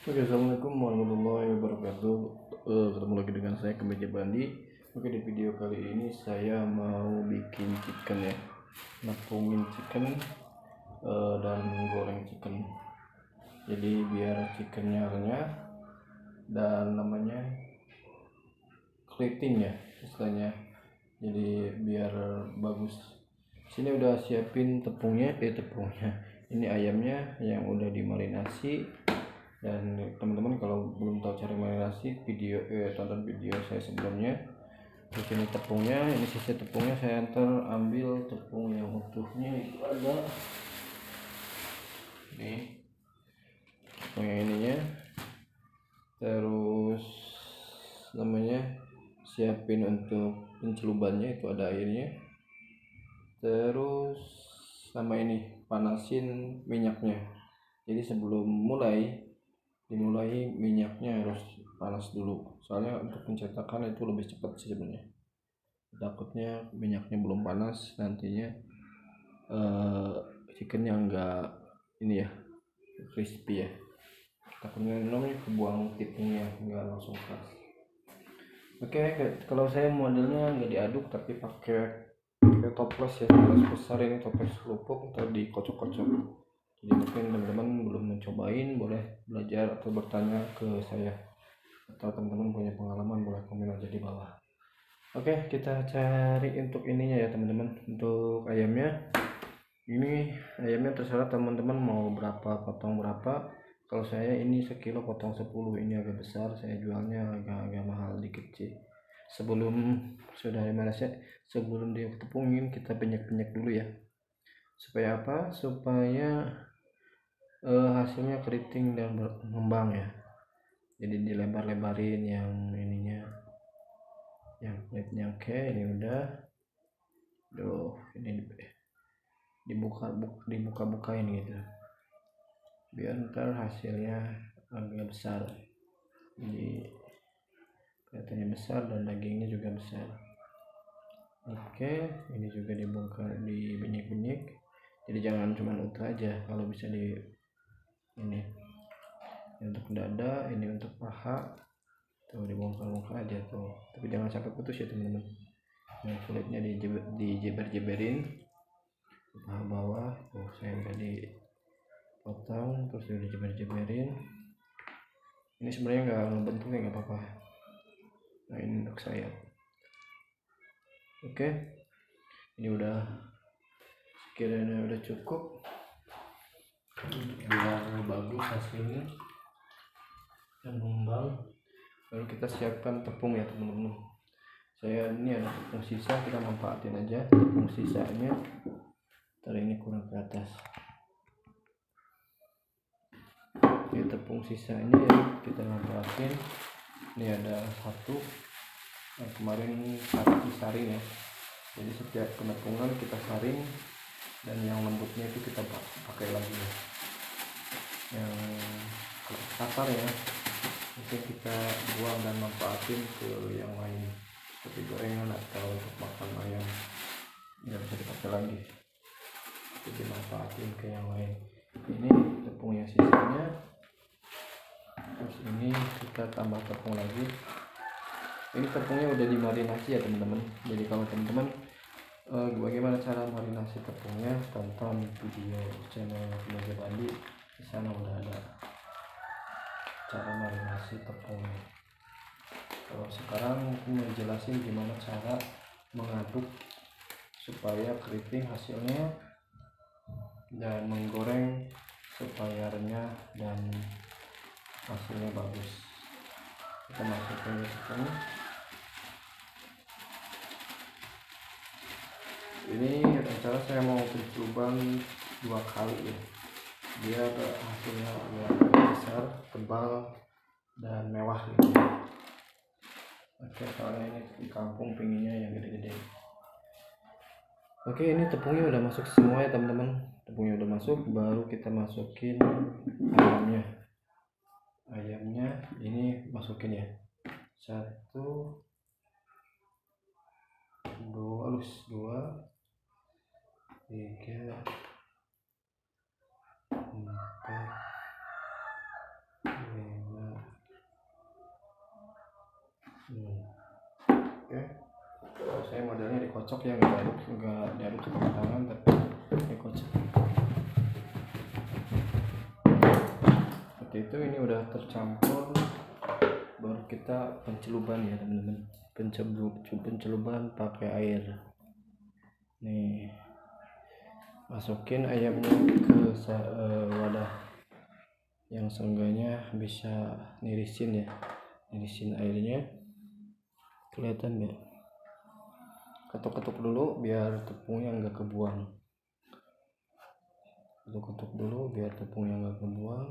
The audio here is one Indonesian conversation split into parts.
Oke, assalamualaikum warahmatullahi wabarakatuh. Ketemu lagi dengan saya Kemeja Bandi. Oke, di video kali ini saya mau bikin chicken ya, napungin chicken dan goreng chicken. Jadi biar chickennya renyah dan namanya keriting ya istilahnya. Jadi biar bagus. Sini udah siapin tepungnya. Ini ayamnya yang udah dimarinasi. Dan teman-teman kalau belum tahu cara marinasi tonton video saya sebelumnya. Terus ini tepungnya, ini sisa tepungnya saya ambil tepung yang utuhnya itu ada nih tepung yang ininya. Terus namanya siapin untuk pencelubannya, itu ada airnya. Terus sama ini panasin minyaknya. Jadi sebelum dimulai minyaknya harus panas dulu, soalnya untuk pencetakan itu lebih cepat sih sebenarnya. Takutnya minyaknya belum panas nantinya chickennya enggak ini ya, crispy ya, takutnya namanya kebuang tepungnya enggak langsung keras. Oke, kalau saya modelnya nggak diaduk tapi pakai toples ya, toples besar, ini toples lupuk atau dikocok-kocok. Jadi mungkin teman-teman belum mencobain boleh belajar atau bertanya ke saya, atau teman-teman punya pengalaman boleh komen aja di bawah. Oke, kita cari untuk ininya ya teman-teman. Untuk ayamnya, ini ayamnya terserah teman-teman mau potong berapa. Kalau saya ini sekilo potong 10, ini agak besar, saya jualnya agak mahal dikit sih. Sebelum ditepungin kita banyak dulu ya. Supaya apa? Supaya hasilnya keriting dan mengembang ya. Jadi dilebar-lebarin yang ininya, yang kulitnya. Oke, ini udah. Ini dibuka-bukain gitu biar ntar hasilnya agak besar. Jadi kelihatannya besar dan dagingnya juga besar. Oke, ini juga dibenyek-benyek. Jadi jangan cuma utuh aja, kalau bisa ini untuk dada, ini untuk paha tuh dibongkar-bongkar aja tuh, tapi jangan sampai putus ya teman-teman. Yang kulitnya dijeber-jeberin ke paha bawah tuh, saya udah dipotong terus udah dijeber-jeberin. Ini sebenarnya nggak ngebentuknya, nggak apa-apa. Nah, ini untuk saya. Oke, ini udah sekiranya udah cukup biar bagus hasilnya dan mengembang. Lalu kita siapkan tepung ya teman-teman. Saya ini ada tepung sisa, kita manfaatin aja tepung sisanya. Ini kurang ke atas. Ini tepung sisanya ya kita manfaatin. Ini ada satu yang kemarin disaring ya. Jadi setiap penepungan kita saring, dan yang lembutnya itu kita pakai lagi ya. Yang kasar ya mungkin kita buang dan manfaatin ke yang lain, seperti gorengan atau untuk makan ayam nggak bisa dipakai lagi, jadi manfaatin ke yang lain. Ini tepungnya sisanya, terus ini kita tambah tepung lagi. Ini tepungnya udah dimarinasi ya teman-teman. Jadi kalau teman-teman bagaimana cara marinasi tepungnya, tonton video channel Kemeja Bandi, di sana udah ada cara marinasi tepungnya. Kalau sekarang aku mau jelasin gimana cara mengaduk supaya keriting hasilnya dan menggoreng supaya renyah dan hasilnya bagus. Kita masukkan tepung. Ini rencana saya mau pencoba 2 kali ya, biar hasilnya agak besar, tebal, dan mewah gitu. Oke, soalnya ini di kampung pinginnya yang gede-gede. Oke, ini tepungnya udah masuk semua ya teman-teman. Tepungnya udah masuk, baru kita masukin ayamnya ini masukin ya. 1, 2, 3, 4, 5, Oke. Saya modelnya dikocok ya, nggak diaduk pakai tangan, tapi dikocok seperti itu. Ini udah tercampur, baru kita penceluban ya teman-teman. Penceluban pakai air. Nih, masukin ayamnya ke wadah yang seenggaknya bisa nirisin airnya. Kelihatan nggak? Ketuk-ketuk dulu biar tepungnya nggak kebuang. Ketuk-ketuk dulu biar tepungnya nggak kebuang.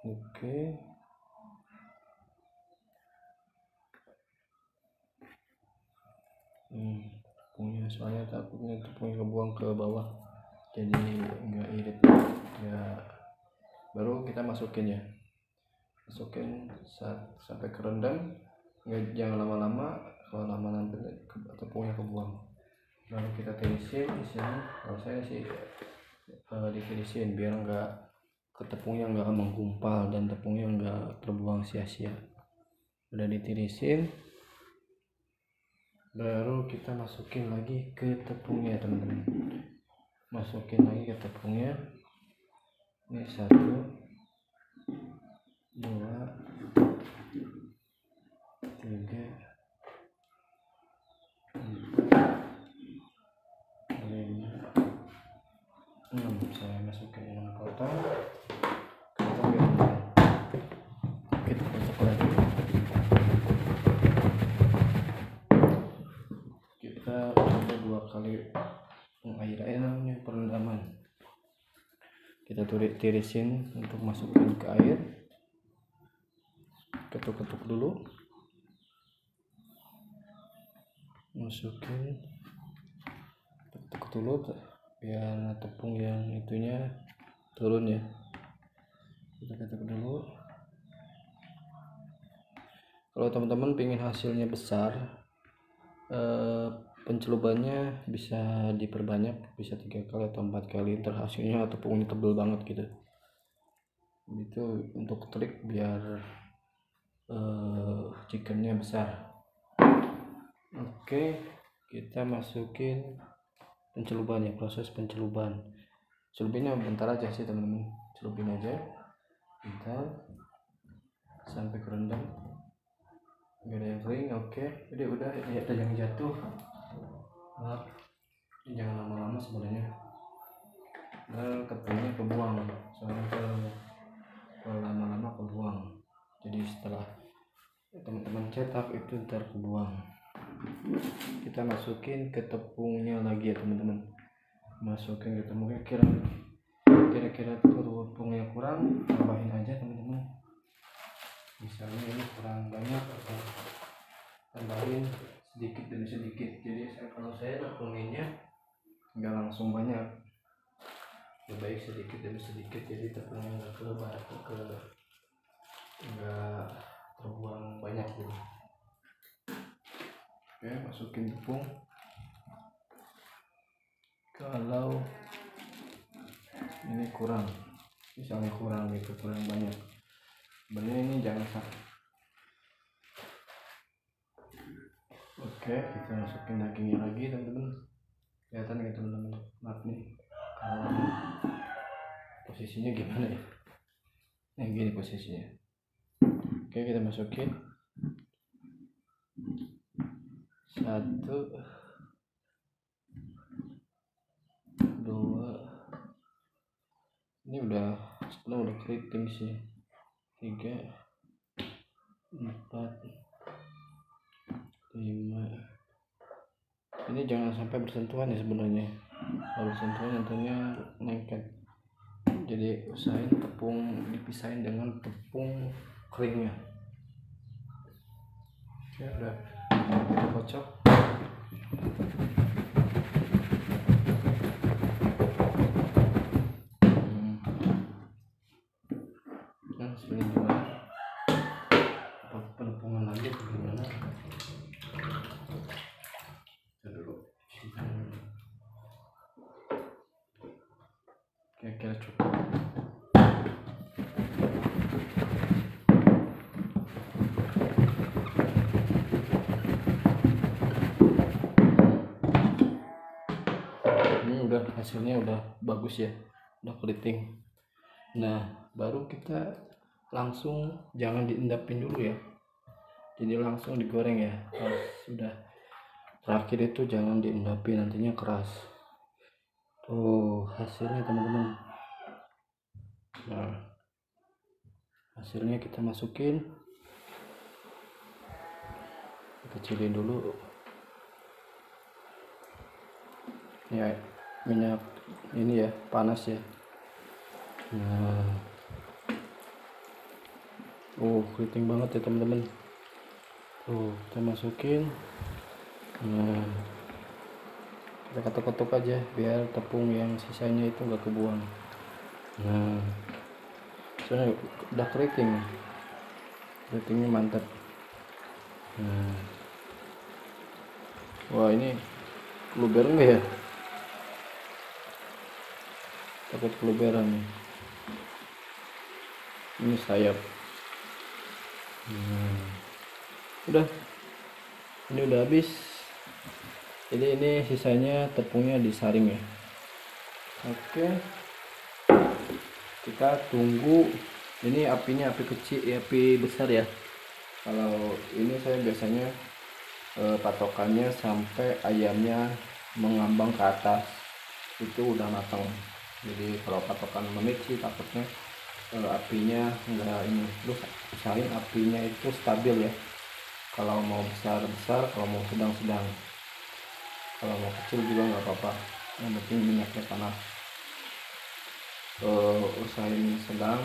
Oke. Tepungnya, soalnya takutnya tepungnya kebuang ke bawah, jadi nggak irit ya. Baru kita masukin sampai kerendam. Jangan lama-lama, kalau lama nanti tepungnya kebuang. Lalu kita tirisin di sini. Kalau saya sih ditirisin biar tepungnya nggak menggumpal dan tepungnya nggak terbuang sia-sia. Udah ditirisin, baru kita masukin lagi ke tepungnya teman-teman. Masukin lagi ke tepungnya. Ini 1, 2, 3, 4, 5, 6. Saya masukin 6 potong. Kita kocok lagi. Kita coba 2 kali airannya perendaman. Kita tirisin untuk masukin ke air. Ketuk-ketuk dulu. Masukin, ketuk dulu biar tepung yang itunya turun ya. Kita ketuk dulu. Kalau teman-teman pengen hasilnya besar, pencelubannya bisa diperbanyak, bisa 3 kali atau 4 kali, ntar hasilnya tepungnya tebel banget gitu. Itu untuk trik biar chickennya besar. Oke, kita masukin penceluban ya, proses penceluban. Celupinnya bentar aja sih teman-teman, celupin aja bentar sampai kerendam, nggak ada yang kering. Oke, jadi udah ada yang jatuh. Jangan lama-lama sebenarnya, tepungnya kebuang, soalnya kalau lama-lama kebuang. Jadi setelah teman-teman cetak itu ntar kebuang. Kita masukin ke tepungnya lagi ya teman-teman. Masukin ke tepungnya, kira-kira tepungnya kurang, tambahin aja teman-teman. Misalnya ini kurang banyak, atau tambahin sedikit demi sedikit. Jadi kalau saya tepunginnya nggak langsung banyak, lebih baik sedikit demi sedikit, jadi tepungnya nggak terbuang banyak gitu. Oke, masukin tepung. Kalau ini kurang, misalnya kurang banyak, sebenarnya ini jangan sampai. Oke, kita masukin dagingnya lagi teman-teman. Kelihatan nggak teman-teman? Maaf nih, kalau posisinya gimana ya? Nah, gini posisinya. Oke, kita masukin 1, 2, ini udah keriting sih. 3, 4, 5. Ini jangan sampai bersentuhan ya sebenarnya. Kalau bersentuhan nantinya lengket. Jadi usahain tepung dipisahin dengan tepung keringnya. Ya udah, kita kocok. Nah, sebenarnya gimana? Penumpungan lagi atau gimana? Kita dulu. Kira-kira cukup. hasilnya udah bagus ya, udah keriting. Nah baru kita langsung, jangan diendapin dulu ya, jadi langsung digoreng ya. Pas sudah terakhir itu jangan diendapin, nantinya keras. Tuh hasilnya teman-teman. Nah hasilnya kita masukin, kecilin dulu ya, minyak ini ya panas ya. Nah keriting banget ya teman-teman. Tuh kita masukin. Nah kita ketuk-ketuk aja biar tepung yang sisanya itu enggak kebuang. Nah soalnya udah keritingnya mantap. Nah wah ini keluber enggak ya, takut keluberan nih. Ini sayap. Udah, ini udah habis, jadi ini sisanya tepungnya disaring ya. Oke, kita tunggu. Ini apinya api kecil, api besar ya. Kalau ini saya biasanya patokannya sampai ayamnya mengambang ke atas, itu udah matang. Jadi kalau patokan menit sih takutnya apinya enggak ini. Terus usahain apinya itu stabil ya, kalau mau besar, kalau mau sedang, kalau mau kecil juga nggak apa-apa, yang penting minyaknya panas. Usahain sedang,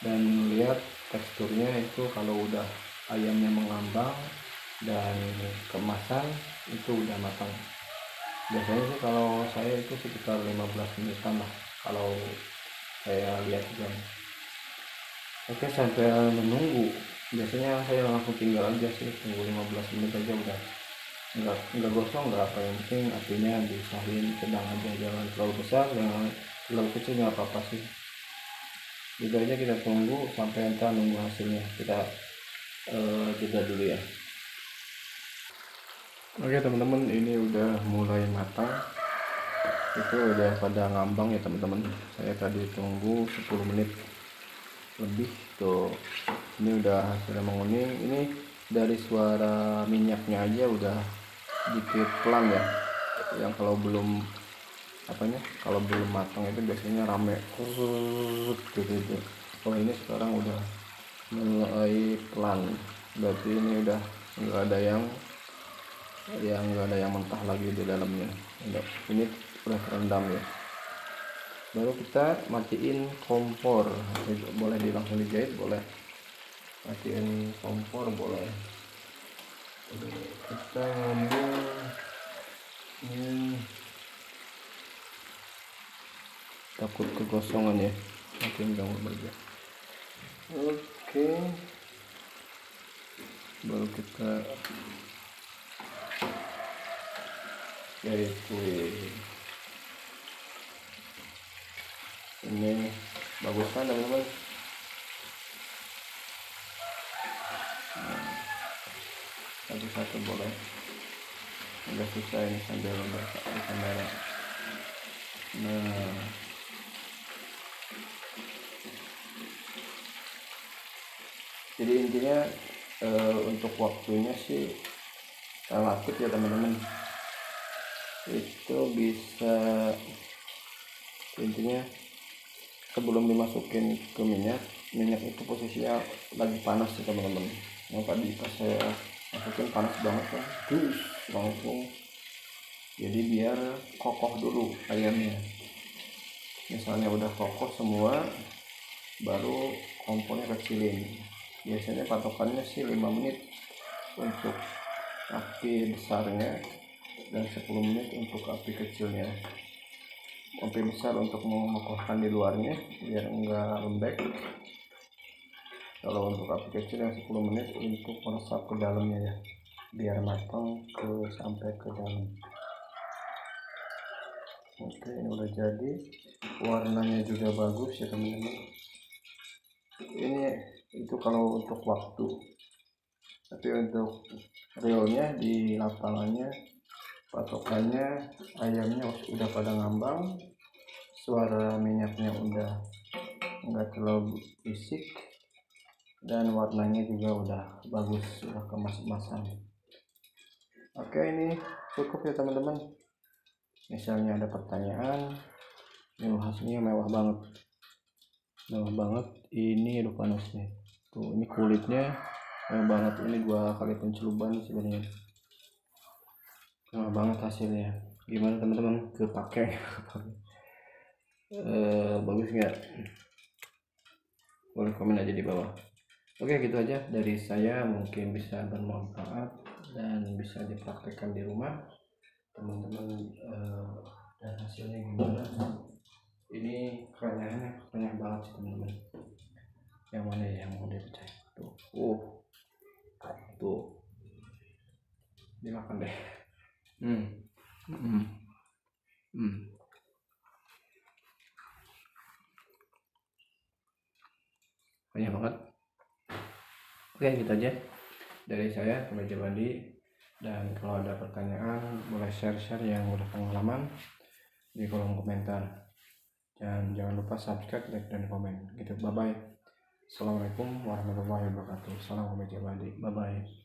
dan lihat teksturnya itu kalau udah ayamnya mengambang dan kemasan itu udah matang. Biasanya sih kalau saya itu sekitar 15 menitan lah kalau saya lihat jam. Oke, sampai menunggu, biasanya saya langsung tinggal aja sih, tunggu 15 menit aja udah. Enggak gosong, enggak apa, yang penting apinya diusahain sedang aja, jangan terlalu besar, jangan terlalu kecil, nggak apa-apa sih. Gitu aja, kita tunggu sampai entah nunggu hasilnya. Kita jeda dulu ya. Oke teman-teman, ini udah mulai matang, itu udah pada ngambang ya teman-teman. Saya tadi tunggu 10 menit lebih tuh. Ini udah hasilnya menguning. Ini dari suara minyaknya aja udah dikit pelan ya, yang kalau belum kalau belum matang itu biasanya rame gitu. Oh ini sekarang udah mulai pelan, berarti ini udah nggak ada yang mentah lagi di dalamnya. Ini udah terendam ya. Baru kita matiin kompor, boleh langsung dijahit, boleh matiin kompor, boleh. Kita ngambil takut kegosongan ya, makin jangan berbeda. Oke, baru kita yaitu ini bagus kan teman-teman. Satu-satu boleh, agak susah ini sambil membaca di kamera. Nah jadi intinya untuk waktunya sih relatif ya teman-teman, itu bisa intinya sebelum dimasukin ke minyak itu posisinya lagi panas ya teman-teman. Yang tadi pas saya masukin panas banget kan, terus langsung, jadi biar kokoh dulu ayamnya. Misalnya udah kokoh semua, baru kompornya kecilin. Biasanya patokannya sih 5 menit untuk api besarnya dan 10 menit untuk api kecilnya. Api besar untuk mengokohkan di luarnya biar enggak lembek. Kalau untuk api kecil yang 10 menit untuk meresap ke dalamnya ya, biar matang sampai ke dalam. Oke, ini udah jadi, warnanya juga bagus ya teman-teman. Ini itu kalau untuk waktu, tapi untuk realnya di lapangannya patokannya ayamnya udah pada ngambang, suara minyaknya udah nggak terlalu berisik, dan warnanya juga udah bagus, udah kemas-kemasan. Oke, ini cukup ya teman-teman. Misalnya ada pertanyaan, ini hasilnya mewah banget, ini udah panas nih tuh, ini kulitnya mewah banget, ini 2 kali penceluban sebenarnya, mewah banget hasilnya. Gimana teman-teman, kepake bagus nggak? Boleh komen aja di bawah. Oke, gitu aja dari saya, mungkin bisa bermanfaat dan bisa dipraktekkan di rumah teman-teman. Dan hasilnya gimana? Ini kerennya banget sih teman-teman. Yang mana yang mau dipecah tuh? Tuh dimakan deh. Banyak banget. Oke, gitu aja dari saya, Kemeja Bandi. Dan kalau ada pertanyaan boleh share yang udah pengalaman di kolom komentar, dan jangan lupa subscribe, like, dan komen gitu. Bye bye. Assalamualaikum warahmatullahi wabarakatuh. Salam Kemeja Bandi. Bye bye.